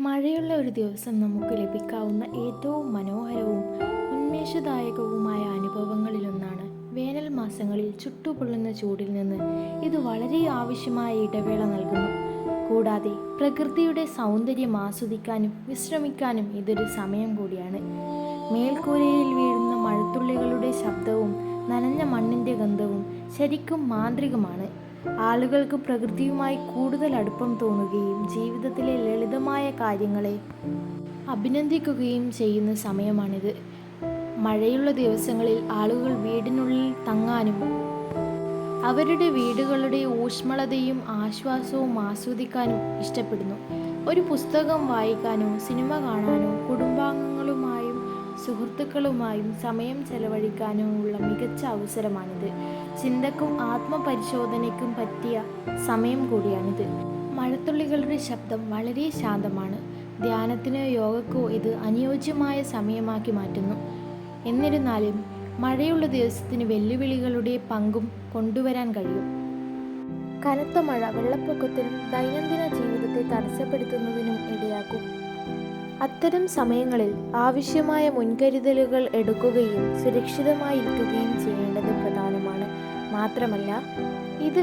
മഴയുള്ള ഒരു ദിവസം നമുക്ക് ലഭിക്കാവുന്ന ഏറ്റവും മനോഹരവും ഉന്മേഷദായകവുമായ അനുഭവങ്ങളിലൊന്നാണ്. വേനൽ മാസങ്ങളിൽ ചുട്ടുപൊള്ളുന്ന ചൂടിൽ നിന്ന് ഇത് വളരെ ആവശ്യമായ ഇടവേള നൽകുന്നു. കൂടാതെ പ്രകൃതിയുടെ സൗന്ദര്യം ആസ്വദിക്കാനും വിശ്രമിക്കാനും ഇതൊരു സമയം കൂടിയാണ്. മേൽക്കൂരയിൽ വീഴുന്ന മഴത്തുള്ളികളുടെ ശബ്ദവും നനഞ്ഞ മണ്ണിൻ്റെ ഗന്ധവും ശരിക്കും മാന്ത്രികമാണ്. ആളുകൾക്ക് പ്രകൃതിയുമായി കൂടുതൽ അടുപ്പം തോന്നുകയും ജീവിതത്തിലെ ലളിതമായ കാര്യങ്ങളെ അഭിനന്ദിക്കുകയും ചെയ്യുന്ന സമയമാണിത്. മഴയുള്ള ദിവസങ്ങളിൽ ആളുകൾ വീടിനുള്ളിൽ തങ്ങാനും അവരുടെ വീടുകളുടെ ഊഷ്മളതയും ആശ്വാസവും ആസ്വദിക്കാനും ഇഷ്ടപ്പെടുന്നു. ഒരു പുസ്തകം വായിക്കാനോ സിനിമ കാണാനോ കുടുംബാംഗങ്ങളുമായും സുഹൃത്തുക്കളുമായും സമയം ചെലവഴിക്കാനോ ഉള്ള മികച്ച അവസരമാണിത്. ചിന്തക്കും ആത്മപരിശോധനയ്ക്കും പറ്റിയ സമയം കൂടിയാണിത്. മഴത്തുള്ളികളുടെ ശബ്ദം വളരെ ശാന്തമാണ്. ധ്യാനത്തിനോ യോഗയ്ക്കോ ഇത് അനുയോജ്യമായ സമയമാക്കി മാറ്റുന്നു. എന്നിരുന്നാലും മഴയുള്ള ദിവസത്തിന് വെല്ലുവിളികളുടെ പങ്കും കൊണ്ടുവരാൻ കഴിയും. കനത്ത മഴ വെള്ളപ്പൊക്കത്തിനും ദൈനംദിന ജീവിതത്തെ തടസ്സപ്പെടുത്തുന്നതിനും ഇടയാക്കും. അത്തരം സമയങ്ങളിൽ ആവശ്യമായ മുൻകരുതലുകൾ എടുക്കുകയും സുരക്ഷിതമായിരിക്കുകയും ചെയ്യേണ്ടത് പ്രധാനമാണ്. മാത്രമല്ല, ഇത്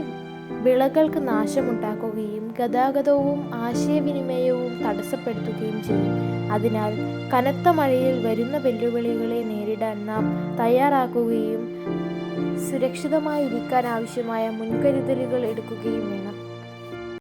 വിളകൾക്ക് നാശമുണ്ടാക്കുകയും ഗതാഗതവും ആശയവിനിമയവും തടസ്സപ്പെടുത്തുകയും ചെയ്യും. അതിനാൽ കനത്ത മഴയിൽ വരുന്ന വെല്ലുവിളികളെ നേരിടാൻ നാം തയ്യാറാക്കുകയും സുരക്ഷിതമായിരിക്കാൻ ആവശ്യമായ മുൻകരുതലുകൾ എടുക്കുകയും വേണം.